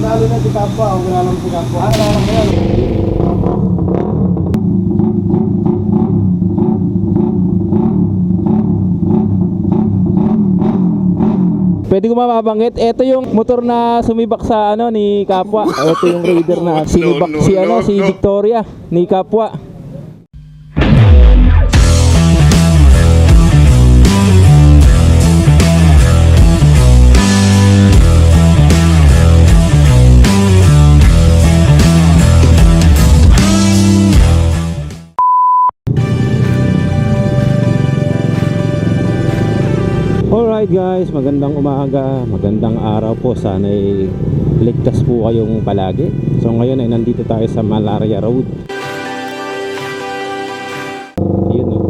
Pinalo na si Kapwa, o kailangan si Kapwa. Kailangan mo yan. Pwede ko mababanggit, ito yung motor na sumibak sa ano ni Kapwa. Ito yung Raider na sinibak si ano si Victoria ni Kapwa. Alright guys, magandang umaga, magandang araw po. Sana'y ligtas po kayong palagi. So ngayon ay nandito tayo sa Malaria Road. Yun o.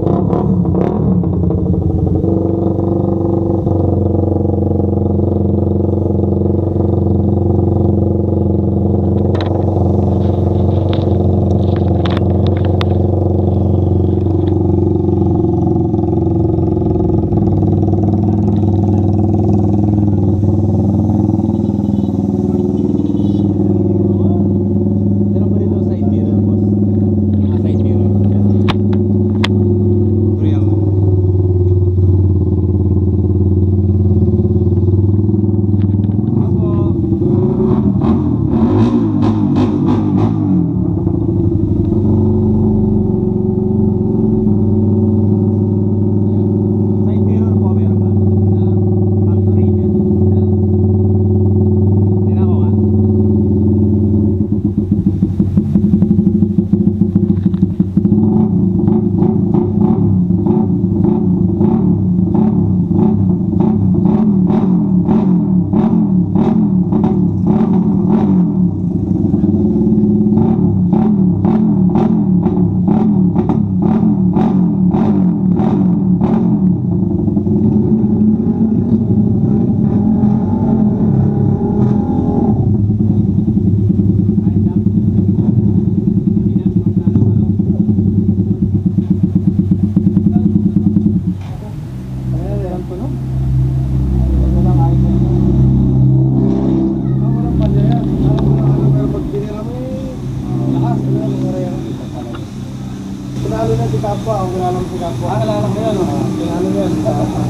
Pinalo na si Kapwa, o kailangan si Kapwa. Kailangan mo yan. Pinalo mo yan.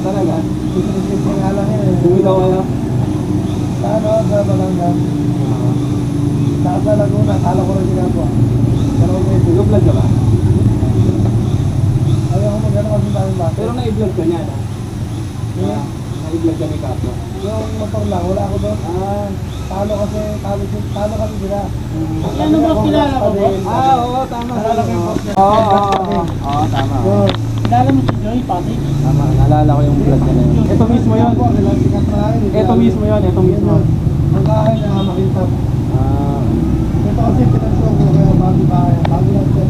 Talaga. Sisip yung alam yan. Bumitaw kayo? Sa ano? Sa Balanggan. Sa Laguna. Kala ko rin si Kapwa. Pero may vlog ka ba? Ayaw ko mag-ano kasi tayo ba? Pero na-i-vlog ka niya, na-i-vlog ka ni Kapwa. Yung motor lang, wala ako doon. Talo kami sila. Ano ba kilala ko ba? Oo, tama. Nalala ko yung boss niya. Oo, tama. Kilala mo si Joey Pati? Tama, naalala ko yung vlog na yun. Ito mismo yun. Ito mismo yun, ito mismo. Ang bahay na makita. Ito kasi pinansyo ko kaya bago bahay. Bago lang siya.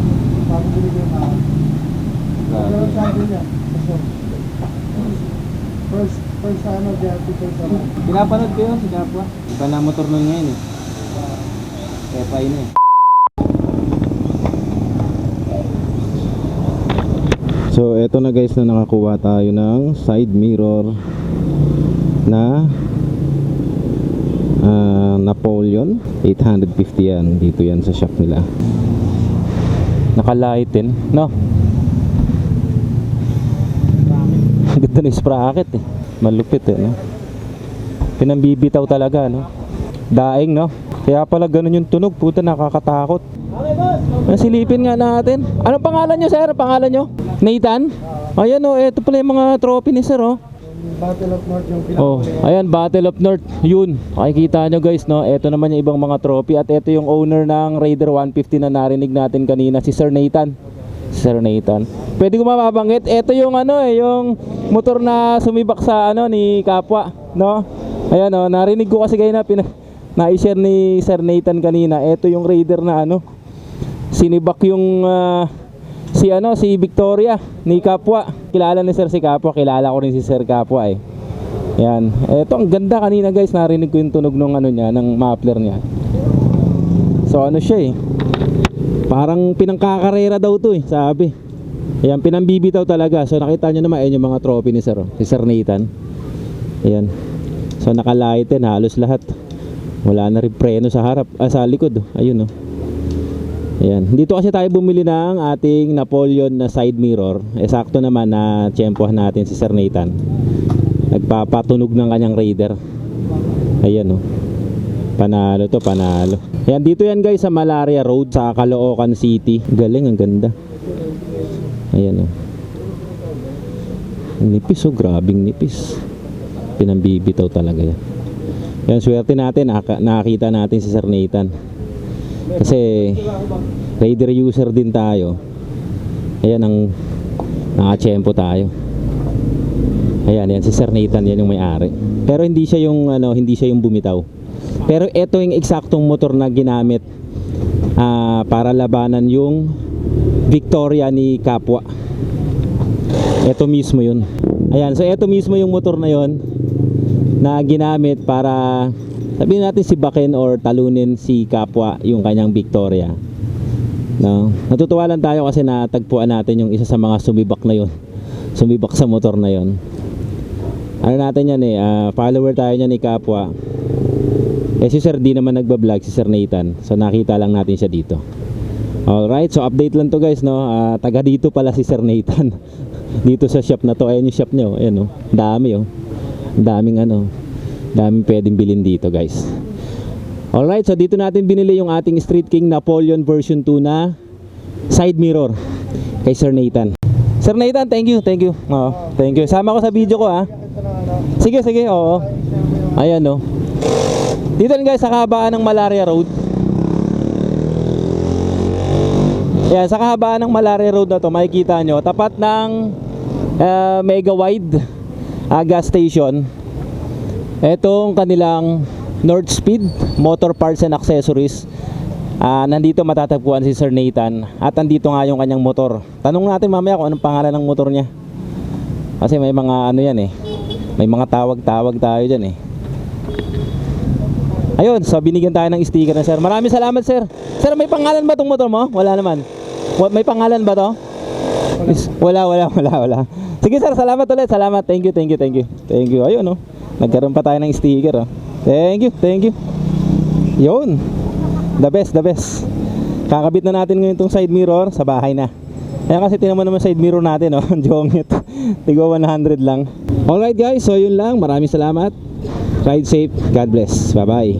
Bago binigay yung bahay. Pero sabi niya. First time of the article sa mga. Pinapanood ko yun si Kapwa. Iba na motor nun ngayon eh. Kaya pa yun eh. So eto na guys, na nakakuha tayo ng side mirror na Napoleon 850 yan. Dito yan sa shop nila. Nakalight din, no? Ganda na yung sprocket eh. Malupit eh, no? Pinambibitaw talaga, no? Daing, no? Kaya pala ganun yung tunog. Puta, nakakatakot. Silipin nga natin. Anong pangalan nyo, sir? Pangalan nyo? Nathan? Ayan, oh. Ito pala yung mga trophy ni sir, oh. Battle of North yung Oh, ayan, Battle of North. Yun. Makikita nyo guys, no? Ito naman yung ibang mga trophy. At ito yung owner ng Raider 150 na narinig natin kanina, si Sir Nathan. Sir Nathan. Pwede ko mababanggit, ito yung ano eh, yung motor na sumibak sa ano ni Kapwa, no? Ayan oh, narinig ko kasi kayo na na-share ni Sir Nathan kanina. Ito yung Raider na ano, sinibak yung si Victoria ni Kapwa. Kilala ni Sir si Kapwa, kilala ko rin si Sir Kapwa eh. Yan. Ito ang ganda kanina guys, narinig ko yung tunog ng ano niya, ng muffler niya. So ano siya eh, parang pinangkakarera daw to eh, sabi. Ayan, pinambibitaw talaga. So nakita nyo naman, ayan yung mga trophy ni Sir, si Sir Nathan. Ayan. So nakalight din, halos lahat. Wala na rin preno sa harap, sa likod. Ayun, oh. Ayan. Dito kasi tayo bumili ng ating Napoleon na side mirror. Sakto naman na tiyempohan natin si Sir Nathan. Nagpapatunog ng kanyang Raider. Ayan, oh. Panalo to, panalo. Ayan, dito yan guys sa Malaria Road sa Caloocan City. Galing, ang ganda. Ayan, oh. Nipis, oh. Grabing nipis. Pinambibitaw talaga yan. Yan, swerte natin. Nakakita natin si Sir Nathan. Kasi Raider user din tayo. Ayan ang nakachempo tayo. Ayan, yan si Sir Nathan, yan yung may-ari. Pero hindi siya yung hindi siya yung bumitaw. Pero ito yung eksaktong motor na ginamit para labanan yung Victoria ni Kapwa. Ito mismo yun. Ayan, so ito mismo yung motor na yun na ginamit para sabihin natin si Baken or talunin si Kapwa yung kanyang Victoria. No? Natutuwa lang tayo kasi natagpuan natin yung isa sa mga sumibak na yun. Sumibak sa motor na yun. Ano natin yan follower tayo niya ni Kapwa. Si Sir di naman nagbablog, si Sir Nathan. So nakita lang natin siya dito. Alright, so update lang to guys, no. Taga dito pala si Sir Nathan. Dito sa shop na to. Ayan yung shop niyo. Ayan, oh. Dami, oh. Daming daming pwedeng bilhin dito guys. Alright, so dito natin binili yung ating Street King Napoleon version 2 na side mirror kay Sir Nathan. Sir Nathan, thank you, thank you. Thank you. Sama ko sa video ko Sige, sige, oo. Ayan, no. Dito rin guys sa kahabaan ng Malaria Road. Ayan, sa kahabaan ng Malaria Road na to, makikita nyo, tapat ng Mega Wide gas station. Etong kanilang North Speed Motor Parts and Accessories. Nandito matatagpuan si Sir Nathan. At nandito nga yung kanyang motor. Tanong natin mamaya kung anong pangalan ng motor niya. Kasi may mga yan may mga tawag-tawag tayo dyan Ayun, so binigyan tayo ng sticker na Sir. Maraming salamat Sir. Sir, may pangalan ba tong motor mo? Wala naman. May pangalan ba to? Wala. Sige Sir, salamat ulit. Salamat. Thank you. Ayun, no. Nagkaroon pa tayo ng sticker. Thank you. Yun. The best. Kakabit na natin ngayon tong side mirror sa bahay na. Kaya kasi tinan mo naman side mirror natin, Jongit. Tigo 100 lang. Alright guys, so yun lang. Maraming salamat. Ride safe. God bless. Bye bye.